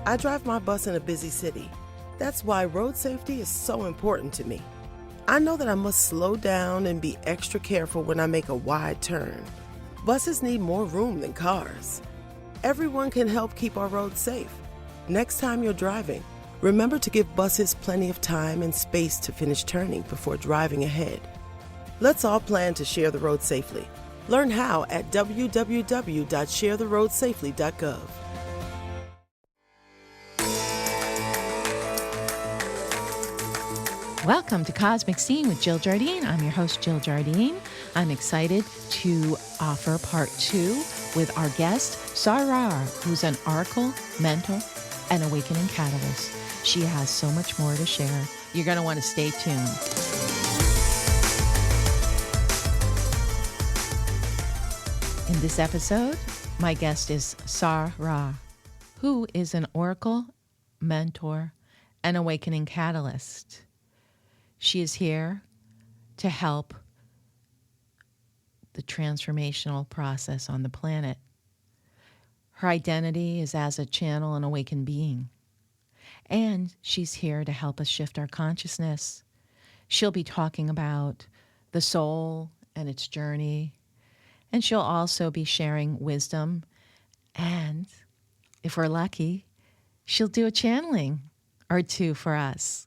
I drive my bus in a busy city. That's why road safety is so important to me. I know that I must slow down and be extra careful when I make a wide turn. Buses need more room than cars. Everyone can help keep our roads safe. Next time you're driving, remember to give buses plenty of time and space to finish turning before driving ahead. Let's all plan to share the road safely. Learn how at www.sharetheroadsafely.gov. Welcome to Cosmic Scene with Jill Jardine. I'm your host, Jill Jardine. I'm excited to offer part 2 with our guest, Sar Ra, who's an oracle, mentor, and awakening catalyst. She has so much more to share. You're going to want to stay tuned. In this episode, my guest is Sar Ra, who is an oracle, mentor, and awakening catalyst. She is here to help the transformational process on the planet. Her identity is as a channel and awakened being. And she's here to help us shift our consciousness. She'll be talking about the soul and its journey. And she'll also be sharing wisdom. And if we're lucky, she'll do a channeling or two for us.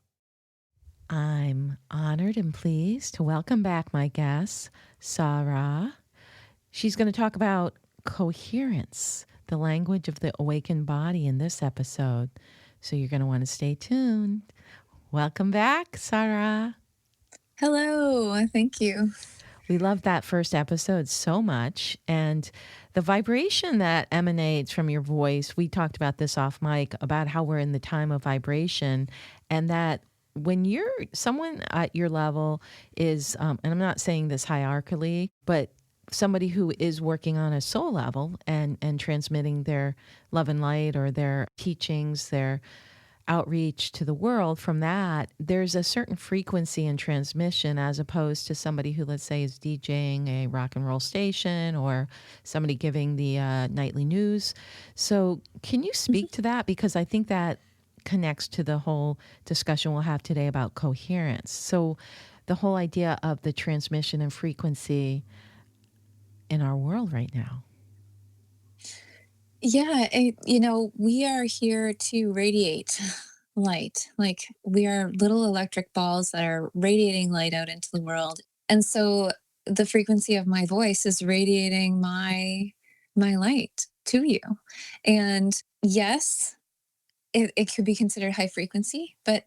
I'm honored and pleased to welcome back my guest, Sar Ra. She's going to talk about coherence, the language of the awakened body in this episode. So you're going to want to stay tuned. Welcome back, Sar Ra. Hello, thank you. We loved that first episode so much. And the vibration that emanates from your voice, we talked about this off mic, about how we're in the time of vibration, and that when you're someone at your level is, and I'm not saying this hierarchically, but somebody who is working on a soul level and transmitting their love and light or their teachings, their outreach to the world, from that, there's a certain frequency in transmission as opposed to somebody who, let's say, is DJing a rock and roll station or somebody giving the nightly news. So can you speak to that? Because I think that connects to the whole discussion we'll have today about coherence. So the whole idea of the transmission and frequency in our world right now. Yeah, we are here to radiate light. Like we are little electric balls that are radiating light out into the world. And so the frequency of my voice is radiating my light to you. And yes, it could be considered high frequency, but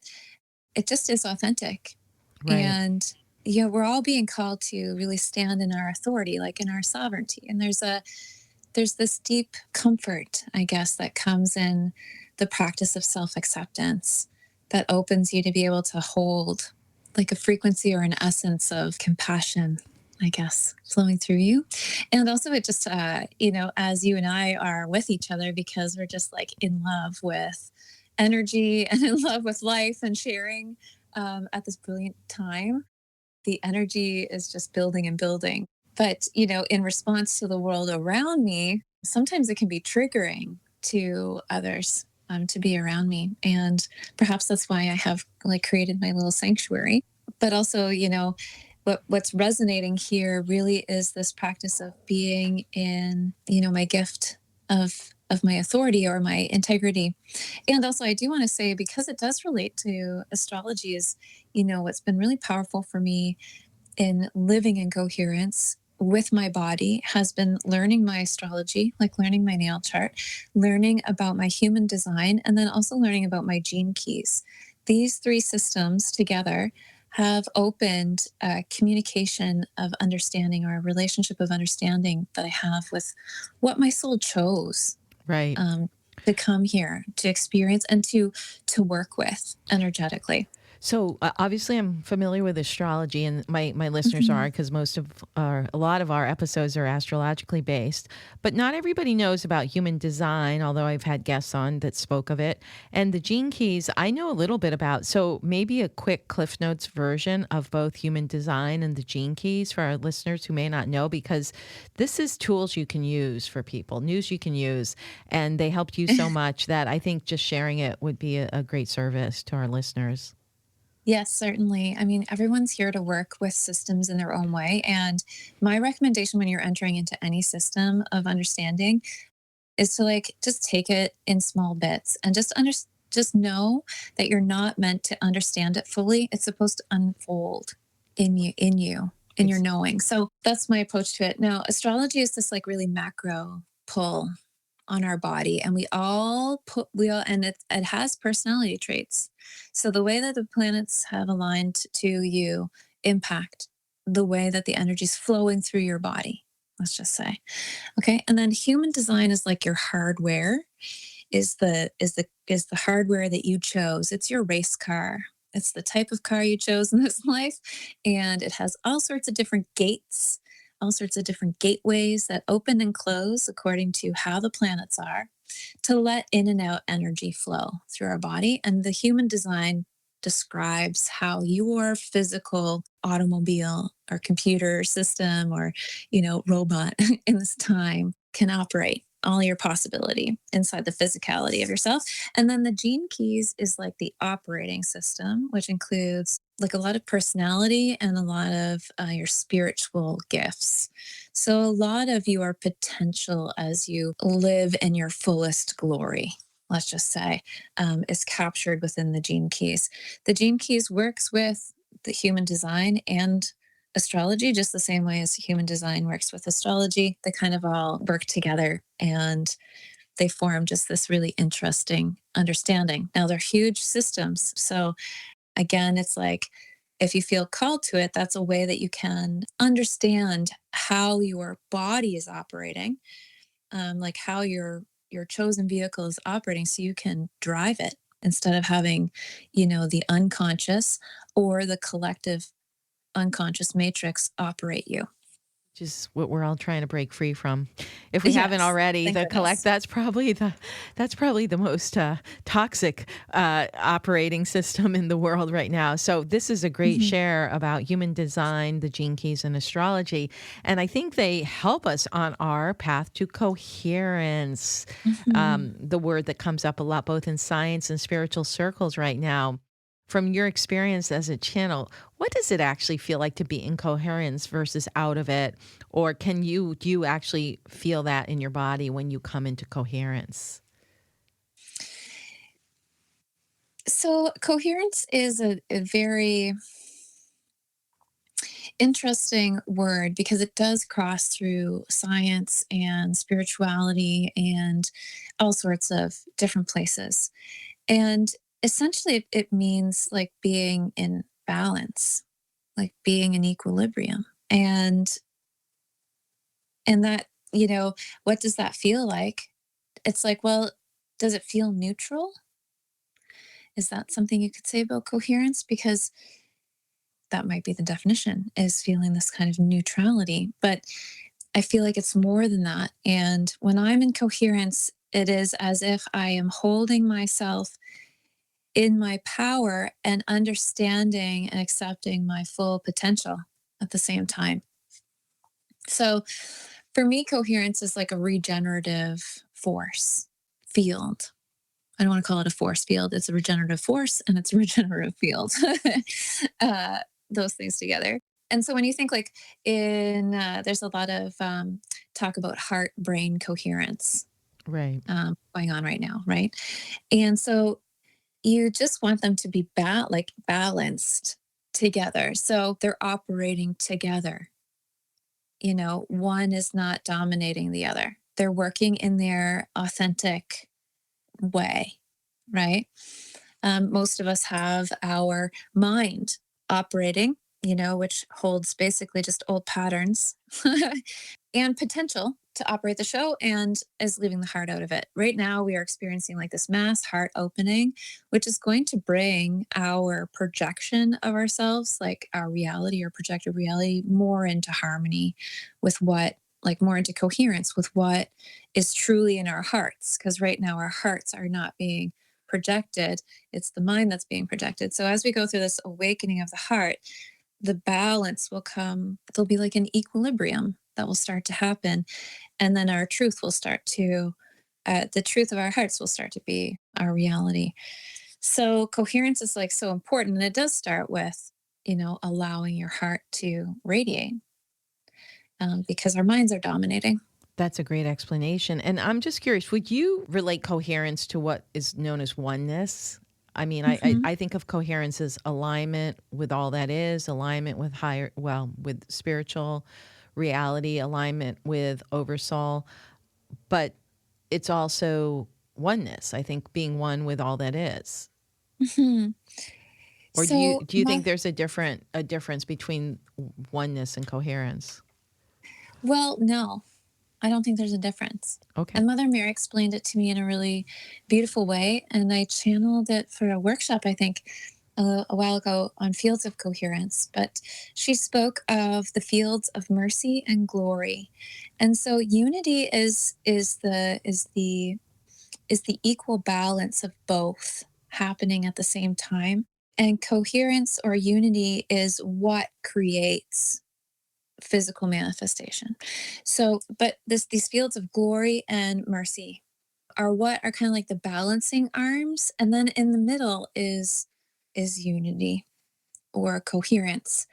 it just is authentic. Right. And we're all being called to really stand in our authority, like in our sovereignty. And there's this deep comfort, I guess, that comes in the practice of self-acceptance that opens you to be able to hold like a frequency or an essence of compassion, I guess, flowing through you. And also it just, as you and I are with each other, because we're just like in love with energy and in love with life and sharing at this brilliant time, the energy is just building and building. But, in response to the world around me, sometimes it can be triggering to others to be around me. And perhaps that's why I have created my little sanctuary. But also, what's resonating here really is this practice of being in, my gift of my authority or my integrity. And also I do want to say, because it does relate to astrology, is, what's been really powerful for me in living in coherence with my body has been learning my astrology, like learning my natal chart, learning about my human design, and then also learning about my gene keys. These 3 systems together have opened a communication of understanding, or a relationship of understanding that I have with what my soul chose. Right. To come here to experience and to work with energetically. So obviously, I'm familiar with astrology, and my listeners Mhm. are because a lot of our episodes are astrologically based. But not everybody knows about human design, although I've had guests on that spoke of it. And the gene keys, I know a little bit about. So maybe a quick Cliff Notes version of both human design and the gene keys for our listeners who may not know, because this is tools you can use for people, news you can use, and they helped you so much that I think just sharing it would be a great service to our listeners. Yes, certainly. I mean, everyone's here to work with systems in their own way. And my recommendation when you're entering into any system of understanding is to like just take it in small bits and just know that you're not meant to understand it fully. It's supposed to unfold in your knowing. So that's my approach to it. Now, astrology is this like really macro pull on our body, and it has personality traits. So the way that the planets have aligned to you impact the way that the energy is flowing through your body, let's just say. Okay, and then human design is like your hardware, is the hardware that you chose. It's your race car. It's the type of car you chose in this life, and it has all sorts of different gates, all sorts of different gateways that open and close according to how the planets are, to let in and out energy flow through our body. And the human design describes how your physical automobile or computer system or, robot in this time can operate all your possibility inside the physicality of yourself. And then the gene keys is like the operating system, which includes like a lot of personality and a lot of your spiritual gifts. So a lot of your potential as you live in your fullest glory, let's just say, is captured within the gene keys. The gene keys works with the human design and astrology just the same way as human design works with astrology. They kind of all work together and they form just this really interesting understanding. Now they're huge systems. So again, it's like if you feel called to it, that's a way that you can understand how your body is operating, like how your chosen vehicle is operating, so you can drive it instead of having, the unconscious or the collective unconscious matrix operate you. Which is what we're all trying to break free from. If we haven't Yes, already, thank the collect goodness. that's probably the most toxic operating system in the world right now. So this is a great Mhm. share about human design, the gene keys, and astrology, and I think they help us on our path to coherence. Mhm. The word that comes up a lot, both in science and spiritual circles right now. From your experience as a channel, what does it actually feel like to be in coherence versus out of it? Or do you actually feel that in your body when you come into coherence? So coherence is a very interesting word because it does cross through science and spirituality and all sorts of different places. And essentially, it means like being in balance, like being in equilibrium. And that, what does that feel like? It's like, well, does it feel neutral? Is that something you could say about coherence? Because that might be the definition, is feeling this kind of neutrality. But I feel like it's more than that. And when I'm in coherence, it is as if I am holding myself in my power and understanding and accepting my full potential at the same time. So for me, coherence is like a regenerative force field. I don't want to call it a force field. It's a regenerative force and it's a regenerative field. uh, those things together. And so when you think like there's a lot of talk about heart brain coherence Right. going on right now, right? And so you just want them to be like balanced together. So they're operating together. One is not dominating the other. They're working in their authentic way, right? Most of us have our mind operating, which holds basically just old patterns and potential. to operate the show and is leaving the heart out of it. Right now, we are experiencing like this mass heart opening, which is going to bring our projection of ourselves, like our reality or projected reality, more into harmony with what, like more into coherence with what is truly in our hearts. Because right now, our hearts are not being projected, it's the mind that's being projected. So as we go through this awakening of the heart, the balance will come, there'll be like an equilibrium that will start to happen, and then our truth will start to the truth of our hearts will start to be our reality. So coherence is like so important, and it does start with, allowing your heart to radiate, because our minds are dominating. That's a great explanation. And I'm just curious, would you relate coherence to what is known as oneness? I mean, Mm-hmm. I think of coherence as alignment with all that is, alignment with higher, well, with spiritual reality, alignment with oversoul, but it's also oneness. I think being one with all that is. Mm-hmm. Or So do you think there's a difference between oneness and coherence? well, no, I don't think there's a difference. Okay. And Mother Mary explained it to me in a really beautiful way. And I channeled it for a workshop, I think, a while ago on fields of coherence. But she spoke of the fields of mercy and glory. And so unity is the equal balance of both happening at the same time. And coherence or unity is what creates physical manifestation. So, but these fields of glory and mercy are what are kind of like the balancing arms, and then in the middle is unity or coherence.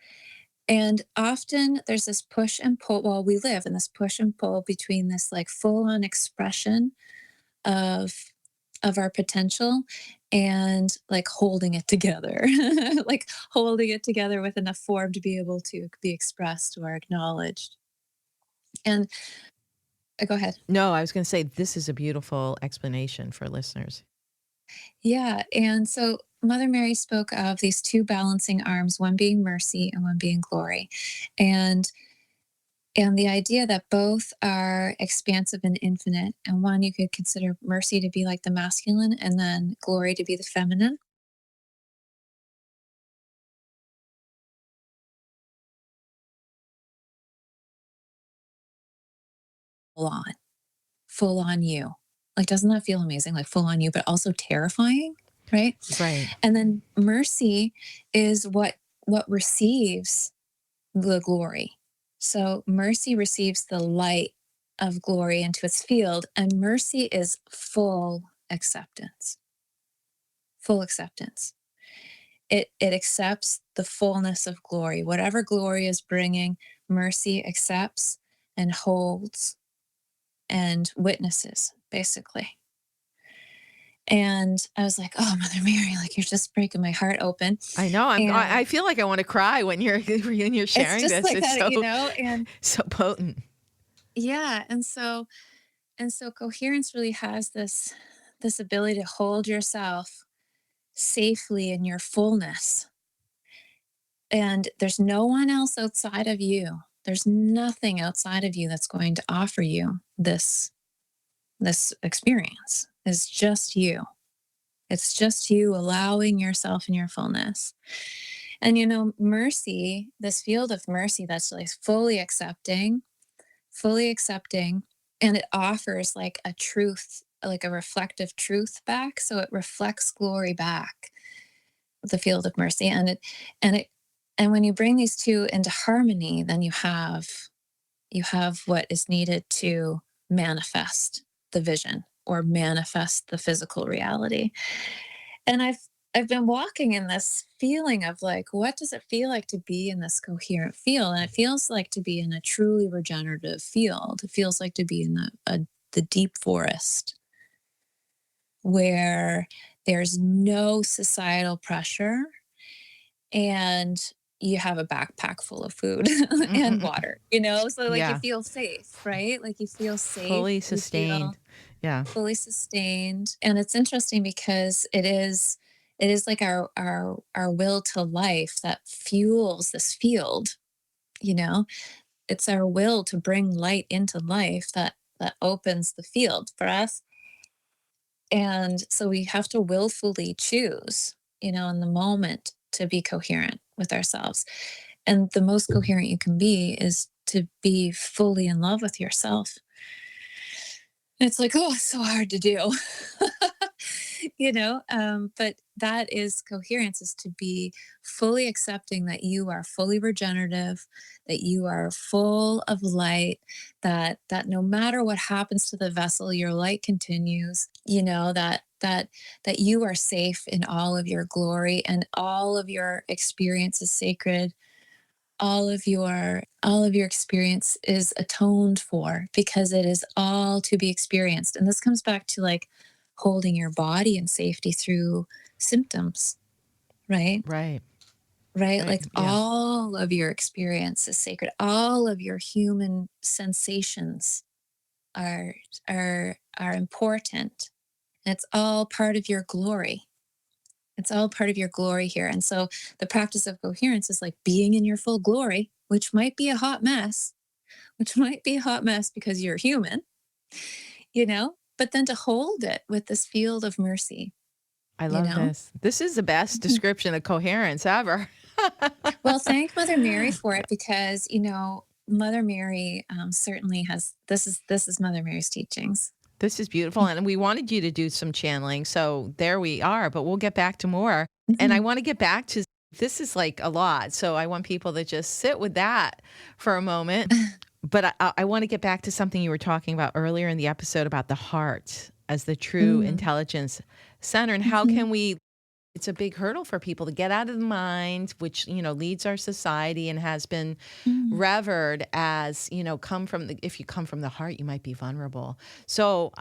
And often there's this push and pull. Well, we live in this push and pull between this like full on expression of our potential and like holding it together, like holding it together with enough form to be able to be expressed or acknowledged. And go ahead. No, I was going to say this is a beautiful explanation for listeners. Yeah. And so Mother Mary spoke of these two balancing arms, one being mercy and one being glory. And the idea that both are expansive and infinite, and one you could consider mercy to be like the masculine and then glory to be the feminine. Full on, full on you. Like, doesn't that feel amazing? Like full on you, but also terrifying, right? Right. And then mercy is what receives the glory. So mercy receives the light of glory into its field, and mercy is full acceptance. Full acceptance. It accepts the fullness of glory. Whatever glory is bringing, mercy accepts and holds and witnesses, basically. And I was like, "Oh, Mother Mary, like you're just breaking my heart open." I know. I And feel like I want to cry when you're it's sharing just this. like It's that, so and so potent. yeah, and so coherence really has this ability to hold yourself safely in your fullness. And there's no one else outside of you. There's nothing outside of you that's going to offer you this experience. It's just you. It's just you allowing yourself in your fullness. And mercy, this field of mercy that's like fully accepting, and it offers like a truth, like a reflective truth back. So it reflects glory back, the field of mercy. And it, and when you bring these two into harmony, then you have what is needed to manifest the vision or manifest the physical reality. And I've been walking in this feeling of like, what does it feel like to be in this coherent field? And it feels like to be in a truly regenerative field. It feels like to be in the deep forest where there's no societal pressure, and you have a backpack full of food and Mm-mm-mm. water, so like you Yeah, feel safe, right? Like you feel safe, fully you feel sustained. Yeah. fully sustained. And it's interesting because it is like our will to life that fuels this field, you know It's our will to bring light into life that opens the field for us. And so we have to willfully choose, in the moment to be coherent with ourselves. And the most coherent you can be is to be fully in love with yourself. It's like, oh, it's so hard to do. But that is coherence, is to be fully accepting that you are fully regenerative, that you are full of light, that no matter what happens to the vessel, your light continues, that you are safe in all of your glory, and all of your experience is sacred. All of your experience is atoned for, because it is all to be experienced. And this comes back to like holding your body in safety through symptoms, right? Right. Right, Right. like Yeah. all of your experience is sacred. All of your human sensations are are important. It's all part of your glory. It's all part of your glory here. And so the practice of coherence is like being in your full glory, which might be a hot mess, because you're human, but then to hold it with this field of mercy, I you love know? this. This is the best Mhm. description of coherence ever. Well, thank Mother Mary for it, because, Mother Mary certainly has, this is Mother Mary's teachings. This is beautiful. And we wanted you to do some channeling. So there we are, but we'll get back to more. And I Mhm. want to get back to this is like a lot. So I want people to just sit with that for a moment. But I want to get back to something you were talking about earlier in the episode about the heart as the true Mm. intelligence center. And how Mhm. can we it's a big hurdle for people to get out of the mind, which, leads our society and has been Mm. revered as, come from if you come from the heart, you might be vulnerable. So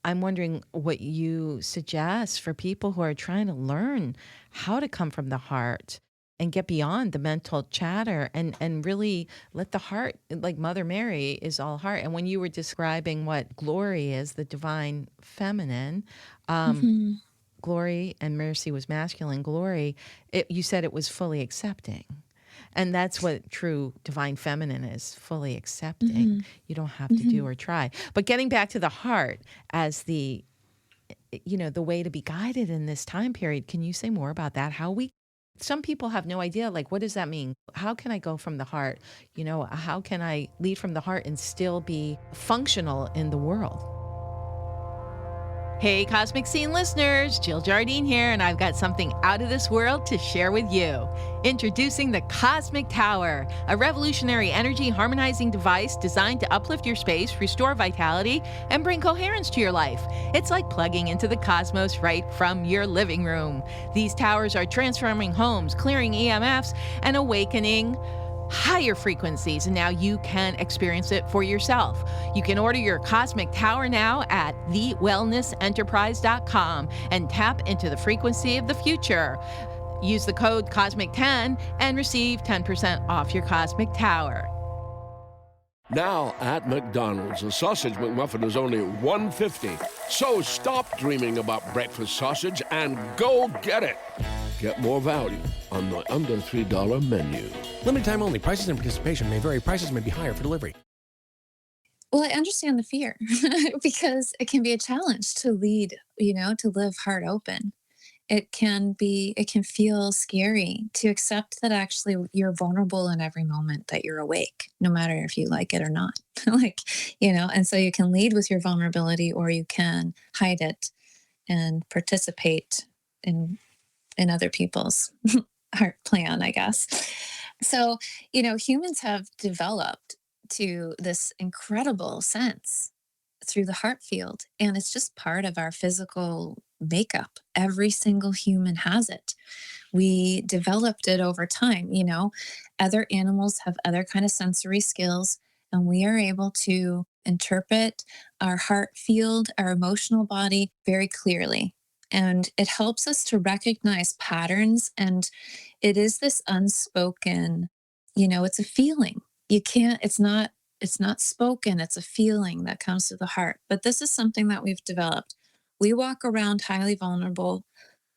I'm wondering what you suggest for people who are trying to learn how to come from the heart and get beyond the mental chatter and really let the heart, like Mother Mary is all heart. And when you were describing what glory is, the divine feminine, Mhm. glory, and mercy was masculine. Glory, you said it was fully accepting. And that's what true divine feminine is, fully accepting. Mhm. You don't have to do Mhm. or try. But getting back to the heart as the way to be guided in this time period, can you say more about that? Some people have no idea, like, what does that mean? How can I go from the heart? How can I lead from the heart and still be functional in the world? Hey, Cosmic Scene listeners, Jill Jardine here, and I've got something out of this world to share with you. Introducing the Cosmic Tower, a revolutionary energy harmonizing device designed to uplift your space, restore vitality, and bring coherence to your life. It's like plugging into the cosmos right from your living room. These towers are transforming homes, clearing EMFs, and awakening higher frequencies, and now you can experience it for yourself. You can order your Cosmic Tower now at thewellnessenterprise.com and tap into the frequency of the future. Use the code COSMIC10 and receive 10% off your Cosmic Tower. Now at McDonald's, a sausage McMuffin is only $1.50. So stop dreaming about breakfast sausage and go get it. Get more value on the under $3 menu. Limited time only. Prices and participation may vary. Prices may be higher for delivery. Well, I understand the fear because it can be a challenge to lead, to live heart open. It can feel scary to accept that actually you're vulnerable in every moment that you're awake, no matter if you like it or not. like, and so you can lead with your vulnerability, or you can hide it and participate in other people's heart plan, I guess. So, humans have developed to this incredible sense through the heart field, and it's just part of our physical makeup. Every single human has it. We developed it over time. Other animals have other kind of sensory skills, and we are able to interpret our heart field, our emotional body very clearly. And it helps us to recognize patterns. And it is this unspoken, it's a feeling. You can't, it's not spoken, it's a feeling that comes to the heart. But this is something that we've developed. We walk around highly vulnerable,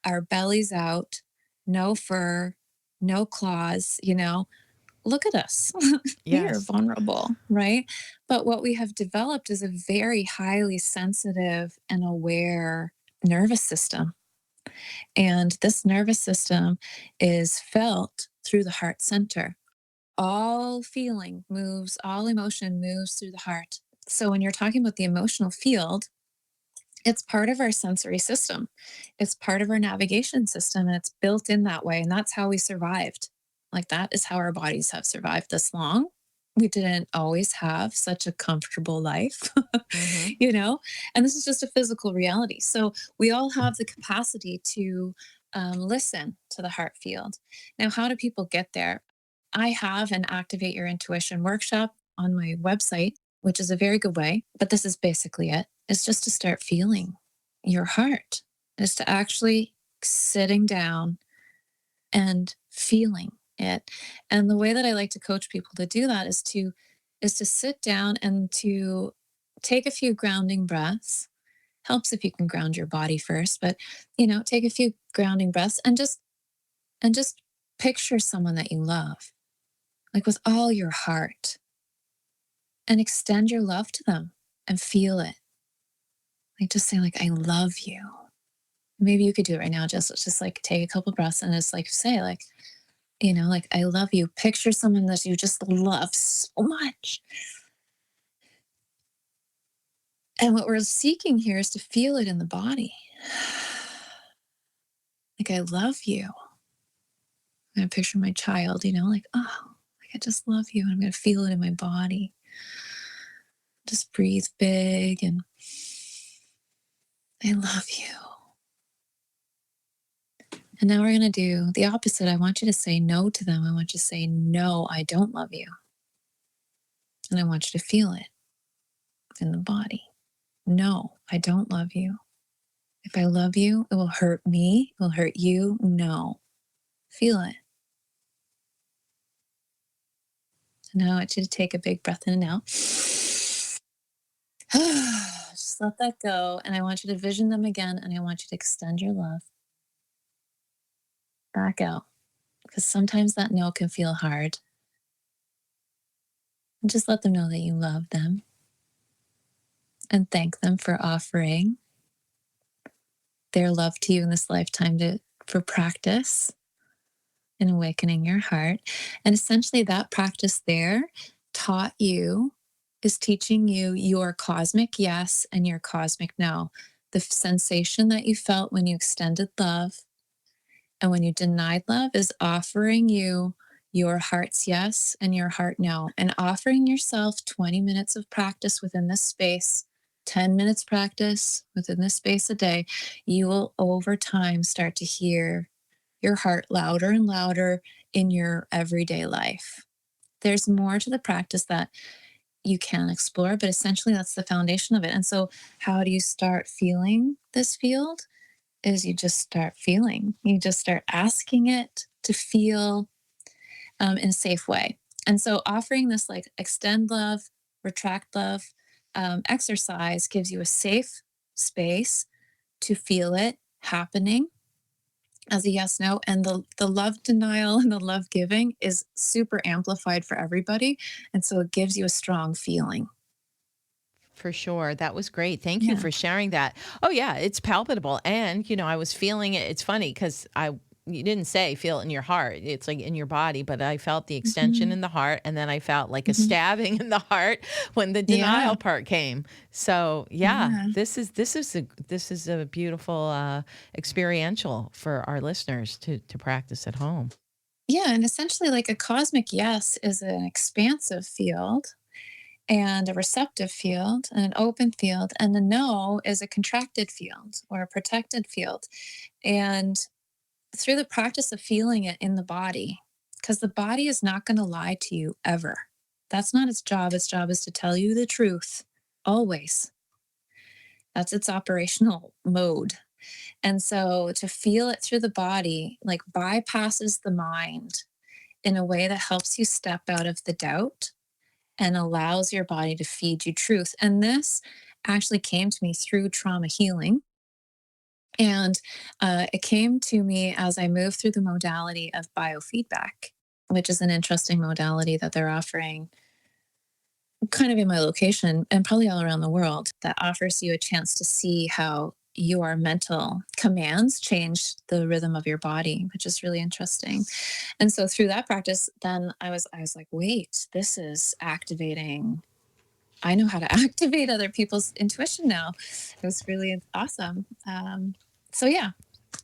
our bellies out, no fur, no claws, look at us. We are Yes. vulnerable, right? But what we have developed is a very highly sensitive and aware nervous system. And this nervous system is felt through the heart center. All feeling moves, all emotion moves through the heart. So when you're talking about the emotional field, it's part of our sensory system. It's part of our navigation system, and it's built in that way. And that's how we survived. Like, that is how our bodies have survived this long. We didn't always have such a comfortable life, Mm-hmm. you know? And this is just a physical reality. So we all have the capacity to listen to the heart field. Now, how do people get there? I have an Activate Your Intuition workshop on my website, which is a very good way, but this is basically it. It's just to start feeling your heart. It's to actually sitting down and feeling it. And the way that I like to coach people to do that is to sit down and to take a few grounding breaths. Helps if you can ground your body first, but take a few grounding breaths and just picture someone that you love, like with all your heart, and extend your love to them and feel it. Like, just say, like, I love you. Maybe you could do it right now. Just like take a couple breaths and just like say, like, like, I love you. Picture someone that you just love so much. And what we're seeking here is to feel it in the body. Like, I love you. I'm going to picture my child, like, oh, like, I just love you. And I'm going to feel it in my body. Just breathe big and I love you. And now we're going to do the opposite. I want you to say no to them. I want you to say, no, I don't love you. And I want you to feel it in the body. No, I don't love you. If I love you, it will hurt me. It will hurt you. No. Feel it. And now I want you to take a big breath in and out. Just let that go. And I want you to vision them again. And I want you to extend your love back out. Because sometimes that no can feel hard. And just let them know that you love them. And thank them for offering their love to you in this lifetime for practice in awakening your heart. And essentially that practice there is teaching you your cosmic yes and your cosmic no. The sensation that you felt when you extended love and when you denied love is offering you your heart's yes and your heart no, and offering yourself 20 minutes of practice within this space, 10 minutes practice within this space a day. You will over time start to hear your heart louder and louder in your everyday life. There's more to the practice that you can explore, but essentially that's the foundation of it. And so how do you start feeling this field? Is you just start feeling. You just start asking it to feel in a safe way. And so offering this like extend love, retract love exercise gives you a safe space to feel it happening as a yes no, and the love denial and the love giving is super amplified for everybody, and so it gives you a strong feeling. For sure. That was great. Thank you Yeah. for sharing that. Oh yeah, it's palpable. And, I was feeling it. It's funny because you didn't say feel it in your heart. It's like in your body, but I felt the extension Hmm. in the heart. And then I felt like a Hmm. stabbing in the heart when the Yeah. denial part came. So yeah, Yeah. this is a beautiful experiential for our listeners to practice at home. Yeah. And essentially, like, a cosmic yes is an expansive field and a receptive field and an open field. And the no is a contracted field or a protected field. And through the practice of feeling it in the body, because the body is not going to lie to you ever. That's not its job. Its job is to tell you the truth always. That's its operational mode. And so to feel it through the body, like, bypasses the mind in a way that helps you step out of the doubt and allows your body to feed you truth. And this actually came to me through trauma healing. And it came to me as I moved through the modality of biofeedback. which is an interesting modality that they're offering kind of in my location and probably all around the world, that offers you a chance to see how your mental commands change the rhythm of your body, which is really interesting. And so through that practice, then I was like, wait, this is activating. I know how to activate other people's intuition now. It was really awesome. So yeah,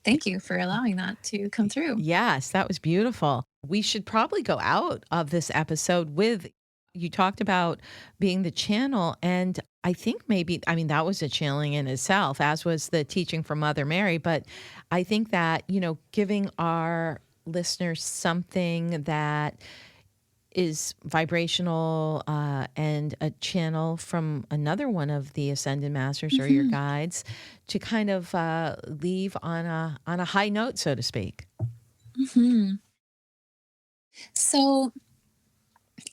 thank you for allowing that to come through. Yes, that was beautiful. We should probably go out of this episode with you talked about being the channel. And I think maybe, I mean, that was a channeling in itself, as was the teaching from Mother Mary. But I think that, giving our listeners something that is vibrational and a channel from another one of the ascended masters or your Mhm. guides to kind of leave on a high note, so to speak. Mhm. So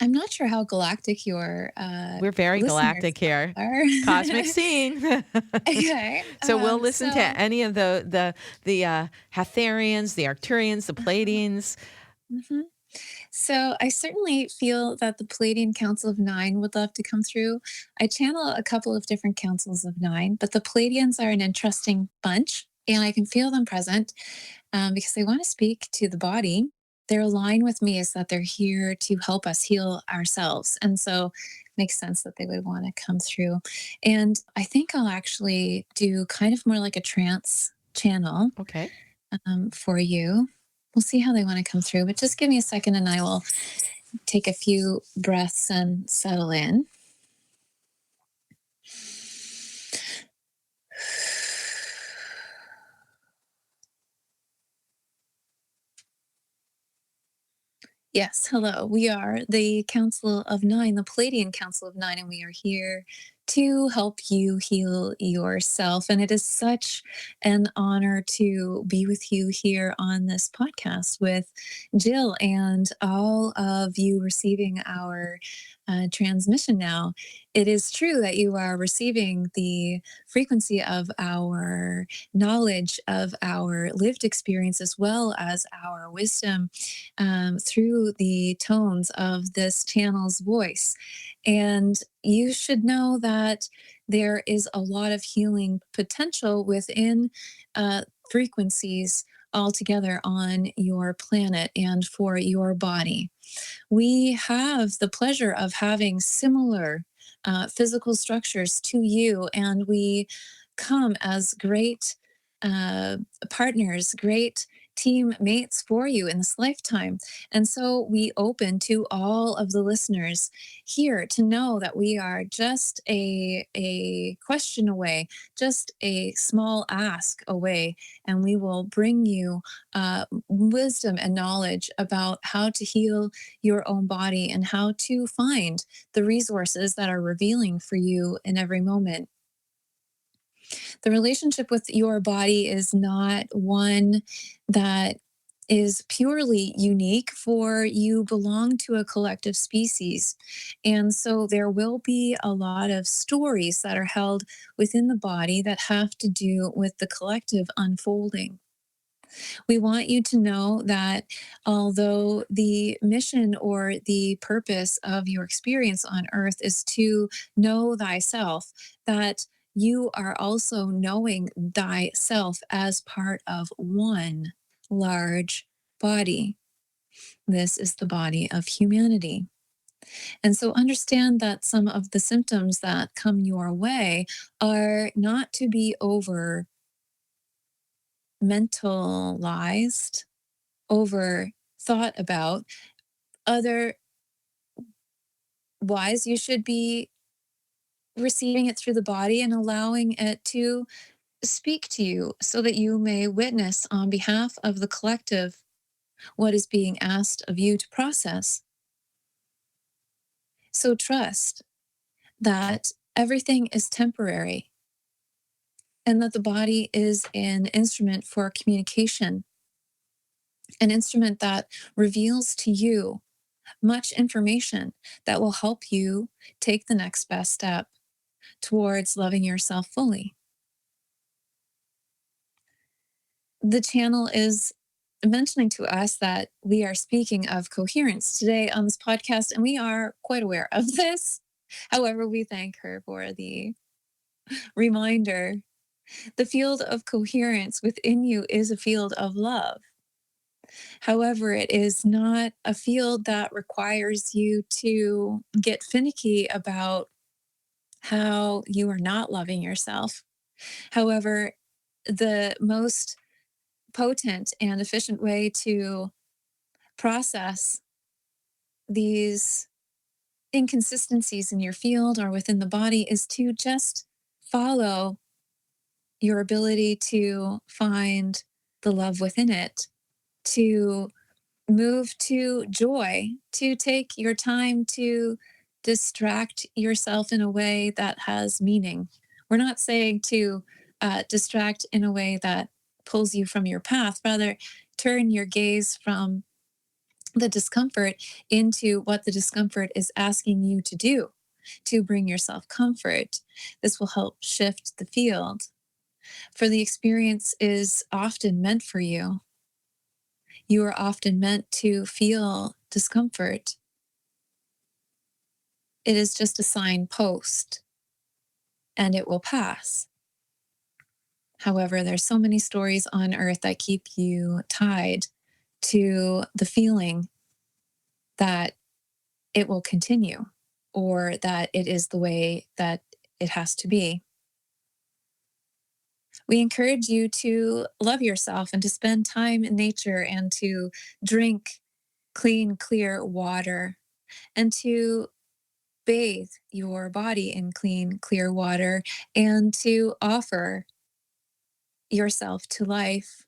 I'm not sure how galactic your We're very listeners galactic here. are. Cosmic scene. Okay. So we'll listen to So any of the Hatharians, the Arcturians, the Pleiadians. mhm. So I certainly feel that the Pleiadian Council of Nine would love to come through. I channel a couple of different councils of nine, but the Pleiadians are an interesting bunch, and I can feel them present because they want to speak to the body. Their line with me is that they're here to help us heal ourselves. And so it makes sense that they would want to come through. And I think I'll actually do kind of more like a trance channel Okay. for you. We'll see how they want to come through, but just give me a second and I will take a few breaths and settle in. Yes, hello. We are the Council of Nine, the Palladian Council of Nine, and we are here to help you heal yourself. And it is such an honor to be with you here on this podcast with Jill and all of you receiving our transmission now. It is true that you are receiving the frequency of our knowledge, of our lived experience, as well as our wisdom through the tones of this channel's voice. And you should know that there is a lot of healing potential within frequencies altogether on your planet and for your body. We have the pleasure of having similar physical structures to you, and we come as great uh, partners, great teammates for you in this lifetime. And so we open to all of the listeners here to know that we are just a question away, just a small ask away, and we will bring you wisdom and knowledge about how to heal your own body and how to find the resources that are revealing for you in every moment. The relationship with your body is not one that is purely unique, for you belong to a collective species. And so there will be a lot of stories that are held within the body that have to do with the collective unfolding. We want you to know that although the mission or the purpose of your experience on earth is to know thyself, that you are also knowing thyself as part of one large body. This is the body of humanity. And so understand that some of the symptoms that come your way are not to be over mentalized, over thought about. Otherwise, you should be receiving it through the body and allowing it to speak to you so that you may witness on behalf of the collective what is being asked of you to process. So trust that everything is temporary and that the body is an instrument for communication, an instrument that reveals to you much information that will help you take the next best step towards loving yourself fully. The channel is mentioning to us that we are speaking of coherence today on this podcast, and we are quite aware of this. However, we thank her for the reminder. The field of coherence within you is a field of love. However, it is not a field that requires you to get finicky about how you are not loving yourself. However, the most potent and efficient way to process these inconsistencies in your field or within the body is to just follow your ability to find the love within it, to move to joy, to take your time to distract yourself in a way that has meaning. We're not saying to distract in a way that pulls you from your path, rather, turn your gaze from the discomfort into what the discomfort is asking you to do to bring yourself comfort. This will help shift the field. For the experience is often meant for you. You are often meant to feel discomfort. It is just a signpost, and it will pass. However, there's so many stories on earth that keep you tied to the feeling that it will continue or that it is the way that it has to be. We encourage you to love yourself and to spend time in nature and to drink clean, clear water and to bathe your body in clean, clear water and to offer yourself to life.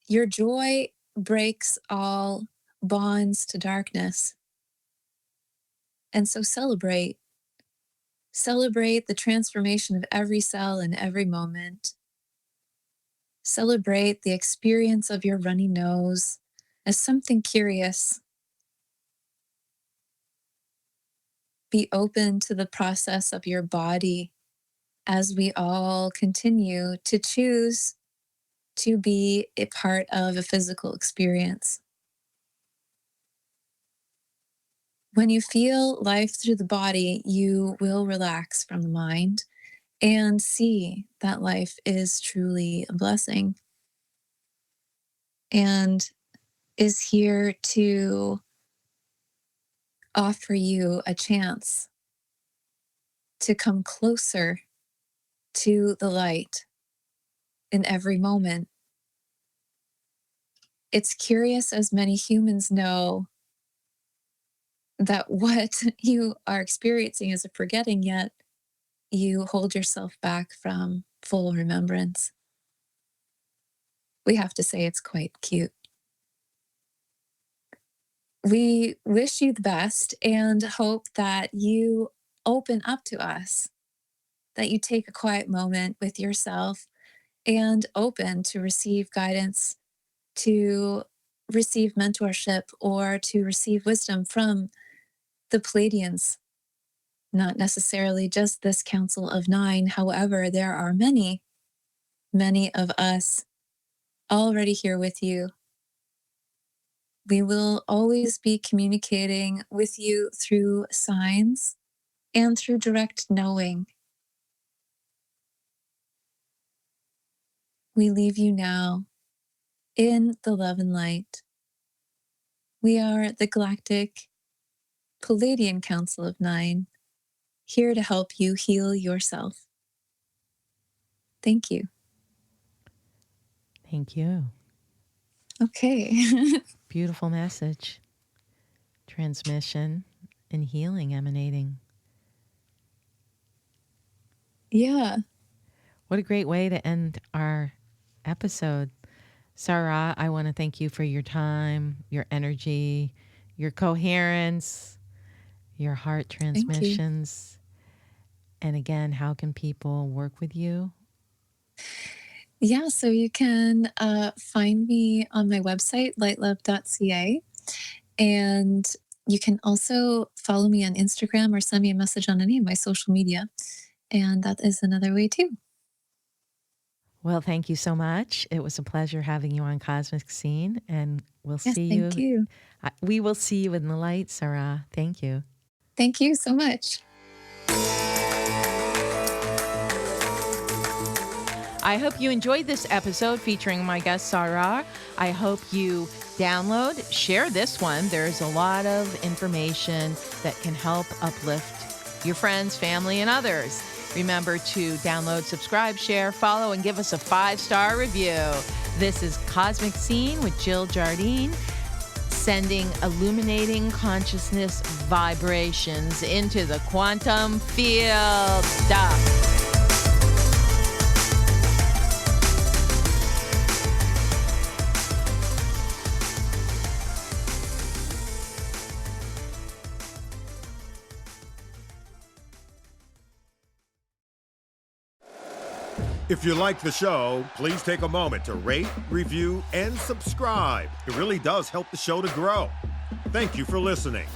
Your joy breaks all bonds to darkness. And so celebrate. Celebrate the transformation of every cell in every moment. Celebrate the experience of your runny nose as something curious. Be open to the process of your body as we all continue to choose to be a part of a physical experience. When you feel life through the body, you will relax from the mind and see that life is truly a blessing and is here to offer you a chance to come closer to the light in every moment. It's curious, as many humans know, that what you are experiencing is a forgetting, yet you hold yourself back from full remembrance. We have to say it's quite cute. We wish you the best and hope that you open up to us, that you take a quiet moment with yourself and open to receive guidance, to receive mentorship, or to receive wisdom from the Pleiadians. Not necessarily just this Council of Nine. However, there are many, many of us already here with you. We will always be communicating with you through signs and through direct knowing. We leave you now in the love and light. We are the Galactic Pleiadian Council of Nine, here to help you heal yourself. Thank you. Thank you. Okay. Beautiful message. Transmission and healing emanating. Yeah. What a great way to end our episode. Sar Ra, I want to thank you for your time, your energy, your coherence, your heart Thank you. transmissions. And again, how can people work with you? Yeah, so you can find me on my website, lightlove.ca. And you can also follow me on Instagram or send me a message on any of my social media. And that is another way too. Well, thank you so much. It was a pleasure having you on Cosmic Scene, and we'll Yes, see thank you. We will see you in the light, Sar Ra. Thank you. Thank you so much. I hope you enjoyed this episode featuring my guest, Sar Ra. I hope you download, share this one. There's a lot of information that can help uplift your friends, family, and others. Remember to download, subscribe, share, follow, and give us a 5-star review. This is Cosmic Scene with Jill Jardine, sending illuminating consciousness vibrations into the quantum field. If you like the show, please take a moment to rate, review, and subscribe. It really does help the show to grow. Thank you for listening.